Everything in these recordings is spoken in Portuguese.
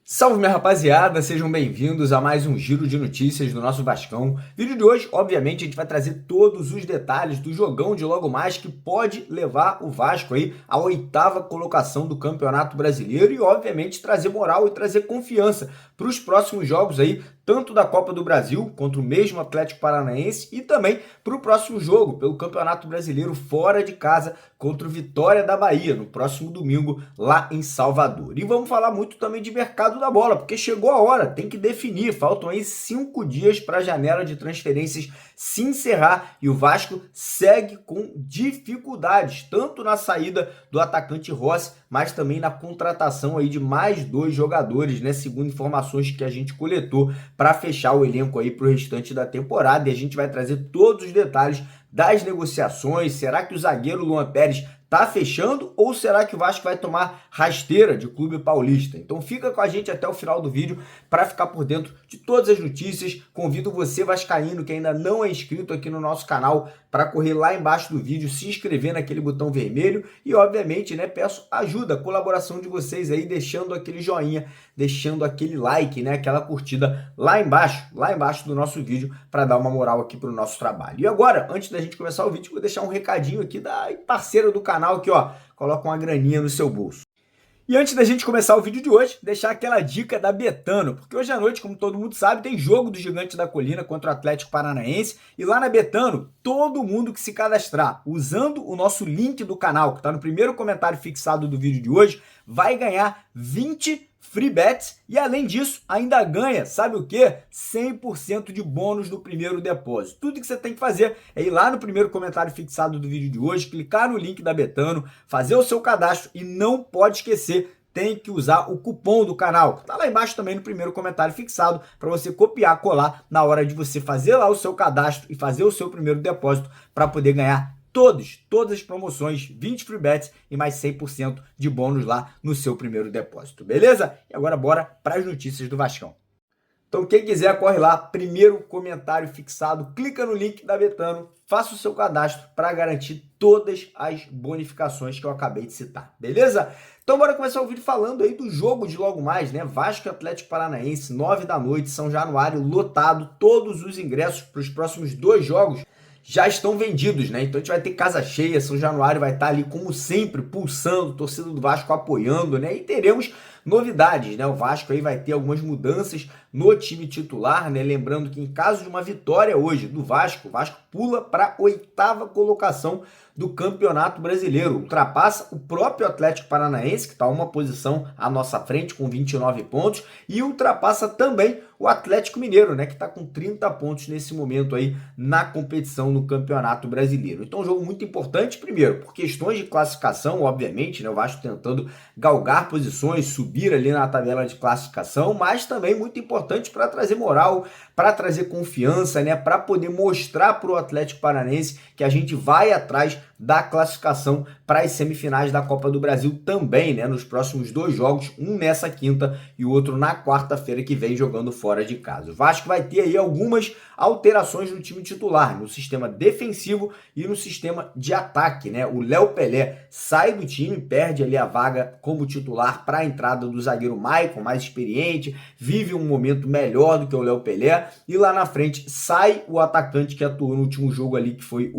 Salve, minha rapaziada, sejam bem-vindos a mais um giro de notícias do nosso Vascão. Vídeo de hoje, obviamente, a gente vai trazer todos os detalhes do jogão de logo mais que pode levar o Vasco aí à 8ª colocação do Campeonato Brasileiro e, obviamente, trazer moral e trazer confiança para os próximos jogos aí, tanto da Copa do Brasil contra o mesmo Atlético Paranaense e também para o próximo jogo pelo Campeonato Brasileiro fora de casa contra o Vitória da Bahia no próximo domingo lá em Salvador. E vamos falar muito também de mercado da bola, porque chegou a hora, tem que definir, faltam aí 5 dias para a janela de transferências se encerrar e o Vasco segue com dificuldades, tanto na saída do atacante Rossi, mas também na contratação aí de mais 2 jogadores, né, segundo informações que a gente coletou para fechar o elenco aí para o restante da temporada, e a gente vai trazer todos os detalhes das negociações. Será que o zagueiro Luan Pérez tá fechando ou será que o Vasco vai tomar rasteira de clube paulista? Então fica com a gente até o final do vídeo para ficar por dentro de todas as notícias. Convido você vascaíno que ainda não é inscrito aqui no nosso canal para correr lá embaixo do vídeo, se inscrever naquele botão vermelho e, obviamente, né, peço ajuda, colaboração de vocês aí, deixando aquele joinha, deixando aquele like, né, aquela curtida lá embaixo do nosso vídeo para dar uma moral aqui para o nosso trabalho. E agora, antes da gente começar o vídeo, vou deixar um recadinho aqui da parceira do canal que, ó, coloca uma graninha no seu bolso. E antes da gente começar o vídeo de hoje, deixar aquela dica da Betano, porque hoje à noite, como todo mundo sabe, tem jogo do Gigante da Colina contra o Atlético Paranaense, e lá na Betano, todo mundo que se cadastrar usando o nosso link do canal, que está no primeiro comentário fixado do vídeo de hoje, vai ganhar 20 free bets e, além disso, ainda ganha, sabe o quê? 100% de bônus no primeiro depósito. Tudo que você tem que fazer é ir lá no primeiro comentário fixado do vídeo de hoje, clicar no link da Betano, fazer o seu cadastro e não pode esquecer, tem que usar o cupom do canal. Tá lá embaixo também no primeiro comentário fixado para você copiar, colar na hora de você fazer lá o seu cadastro e fazer o seu primeiro depósito para poder ganhar todas as promoções, 20 free bets e mais 100% de bônus lá no seu primeiro depósito, beleza? E agora bora para as notícias do Vascão. Então quem quiser corre lá, primeiro comentário fixado, clica no link da Betano, faça o seu cadastro para garantir todas as bonificações que eu acabei de citar, beleza? Então bora começar o vídeo falando aí do jogo de logo mais, né? Vasco e Atlético Paranaense, 9 da noite, São Januário, lotado, todos os ingressos para os próximos 2 jogos já estão vendidos, né? Então a gente vai ter casa cheia, São Januário vai estar ali como sempre, pulsando, torcida do Vasco apoiando, né? E teremos novidades, né? O Vasco aí vai ter algumas mudanças no time titular, né? Lembrando que em caso de uma vitória hoje do Vasco, o Vasco pula para a 8ª colocação do Campeonato Brasileiro, ultrapassa o próprio Atlético Paranaense, que está uma posição à nossa frente com 29 pontos, e ultrapassa também o Atlético Mineiro, né, que está com 30 pontos nesse momento aí na competição no Campeonato Brasileiro. Então, um jogo muito importante, primeiro, por questões de classificação, obviamente, né, o Vasco tentando galgar posições, subir ali na tabela de classificação, mas também muito importante para trazer moral, para trazer confiança, né, para poder mostrar para o Atlético Paranaense que a gente vai atrás da classificação para as semifinais da Copa do Brasil também, né, nos próximos 2 jogos, um nessa quinta e o outro na quarta-feira que vem jogando fora de casa. O Vasco vai ter aí algumas alterações no time titular, no sistema defensivo e no sistema de ataque, né? O Léo Pelé sai do time, perde ali a vaga como titular para a entrada do zagueiro Maicon, mais experiente, vive um momento melhor do que o Léo Pelé, e lá na frente sai o atacante que atuou no último jogo ali, que foi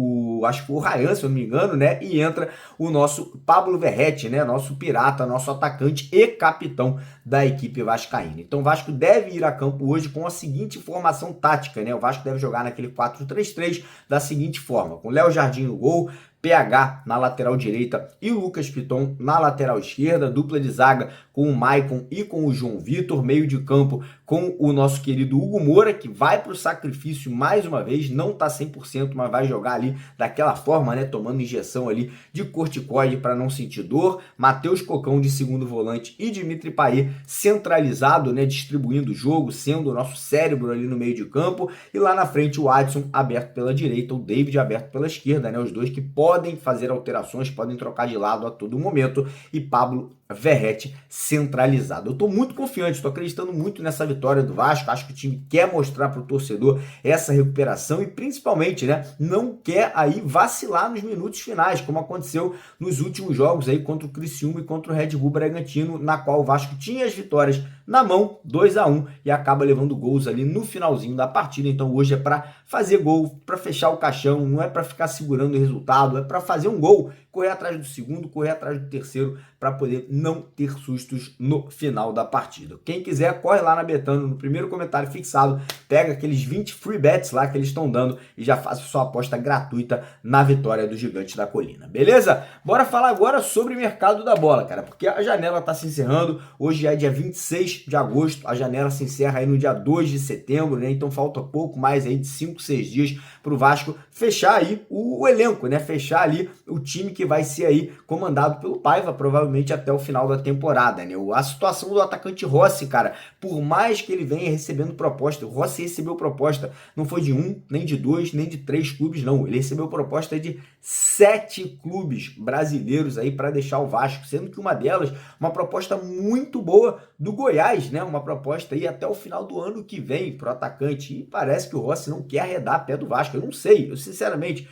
acho que foi o Ryan, se eu não me engano, né? E entra o nosso Pablo Verratti, né? Nosso pirata, nosso atacante e capitão da equipe vascaína. Então o Vasco deve ir a campo hoje com a seguinte formação tática, né? O Vasco deve jogar naquele 4-3-3 da seguinte forma, com Léo Jardim no gol, PH na lateral direita e o Lucas Piton na lateral esquerda, dupla de zaga com o Maicon e com o João Vitor, meio de campo com o nosso querido Hugo Moura, que vai para o sacrifício mais uma vez, não está 100%, mas vai jogar ali daquela forma, né, tomando injeção ali de corticoide para não sentir dor, Matheus Cocão de segundo volante e Dimitri Payet centralizado, né, distribuindo o jogo, sendo o nosso cérebro ali no meio de campo, e lá na frente o Adson aberto pela direita, o David aberto pela esquerda, né, os dois que podem fazer alterações, podem trocar de lado a todo momento, e Pablo Verratti centralizado. Eu estou muito confiante, estou acreditando muito nessa vitória do Vasco, acho que o time quer mostrar para o torcedor essa recuperação e principalmente, né, não quer aí vacilar nos minutos finais, como aconteceu nos últimos jogos aí contra o Criciúma e contra o Red Bull Bragantino, na qual o Vasco tinha as vitórias na mão, 2-1, e acaba levando gols ali no finalzinho da partida. Então hoje é para fazer gol, para fechar o caixão, não é para ficar segurando o resultado, é para fazer um gol, correr atrás do segundo, correr atrás do terceiro, para poder não ter sustos no final da partida. Quem quiser, corre lá na Betano, no primeiro comentário fixado, pega aqueles 20 free bets lá que eles estão dando e já faça sua aposta gratuita na vitória do Gigante da Colina, beleza? Bora falar agora sobre o mercado da bola, cara, porque a janela está se encerrando, hoje é dia 26 de agosto, a janela se encerra aí no dia 2 de setembro, né? Então falta pouco mais aí de 5, 6 dias para o Vasco fechar aí o elenco, né? Fechar ali o time que vai ser aí comandado pelo Paiva, provavelmente até o final da temporada, né? A situação do atacante Rossi, cara, por mais que ele venha recebendo proposta, o Rossi recebeu proposta, não foi de 1, nem de 2, nem de 3 clubes, não. Ele recebeu proposta de 7 clubes brasileiros aí para deixar o Vasco, sendo que uma delas, uma proposta muito boa do Goiás, né? Uma proposta aí até o final do ano que vem pro atacante. E parece que o Rossi não quer arredar a pé do Vasco. Eu não sei, eu sinceramente,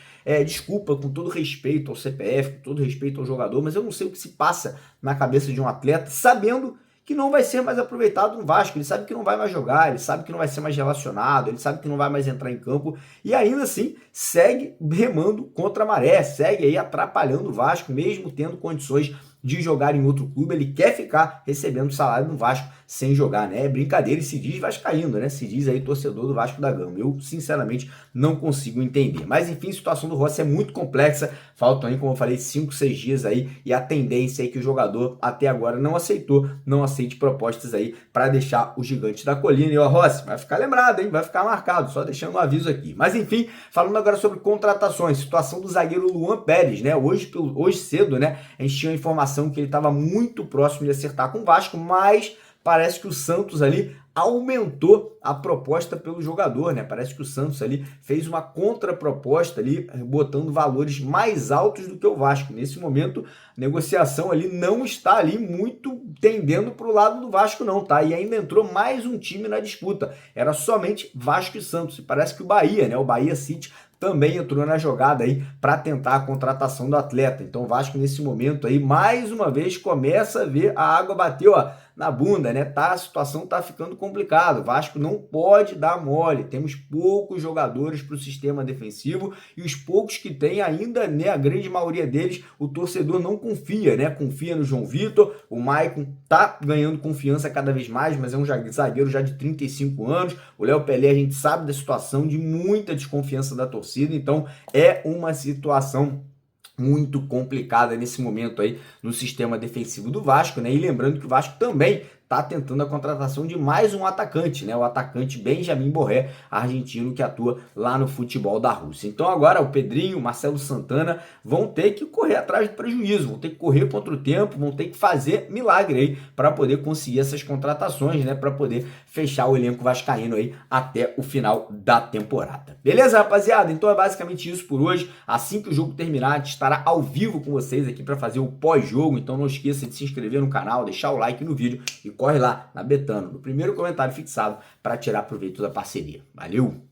desculpa, com todo respeito ao CPF, com todo respeito ao jogador, mas eu não sei o que se passa na cabeça de um atleta, sabendo que não vai ser mais aproveitado no Vasco, ele sabe que não vai mais jogar, ele sabe que não vai ser mais relacionado, ele sabe que não vai mais entrar em campo, e ainda assim segue remando contra a maré, segue aí atrapalhando o Vasco, mesmo tendo condições de jogar em outro clube, ele quer ficar recebendo salário no Vasco sem jogar, né? É brincadeira e se diz vascaíno, né? Se diz aí torcedor do Vasco da Gama. Eu, sinceramente, não consigo entender. Mas, enfim, a situação do Rossi é muito complexa. Faltam aí, como eu falei, 5, 6 dias aí e a tendência é que o jogador até agora não aceite propostas aí para deixar o Gigante da Colina. E, ó, Rossi, vai ficar lembrado, hein? Vai ficar marcado, só deixando um aviso aqui. Mas, enfim, falando agora sobre contratações, situação do zagueiro Luan Pérez, né? Hoje cedo, né? A gente tinha a informação que ele estava muito próximo de acertar com o Vasco, mas parece que o Santos ali aumentou a proposta pelo jogador, né? Parece que o Santos ali fez uma contraproposta ali, botando valores mais altos do que o Vasco. Nesse momento, a negociação ali não está ali muito tendendo para o lado do Vasco não, tá? E ainda entrou mais um time na disputa. Era somente Vasco e Santos. E parece que o Bahia, né? O Bahia City também entrou na jogada aí para tentar a contratação do atleta. Então o Vasco nesse momento aí, mais uma vez, começa a ver a água bater, ó, na bunda, né? A situação tá ficando complicada. O Vasco não pode dar mole. Temos poucos jogadores para o sistema defensivo e os poucos que tem ainda, né, a grande maioria deles, o torcedor não confia, né? Confia no João Vitor, o Maicon tá ganhando confiança cada vez mais, mas é um zagueiro já de 35 anos. O Léo Pelé, a gente sabe da situação de muita desconfiança da torcida, então é uma situação muito complicada nesse momento aí no sistema defensivo do Vasco, né? E lembrando que o Vasco também está tentando a contratação de mais um atacante, né? O atacante Benjamin Borré, argentino que atua lá no futebol da Rússia. Então agora o Pedrinho, o Marcelo Santana vão ter que correr atrás do prejuízo, vão ter que correr contra o tempo, vão ter que fazer milagre aí para poder conseguir essas contratações, né? Para poder fechar o elenco vascaíno aí até o final da temporada. Beleza, rapaziada? Então é basicamente isso por hoje. Assim que o jogo terminar, a gente estará ao vivo com vocês aqui para fazer o pós-jogo. Então não esqueça de se inscrever no canal, deixar o like no vídeo e corre lá na Betano, no primeiro comentário fixado, para tirar proveito da parceria. Valeu!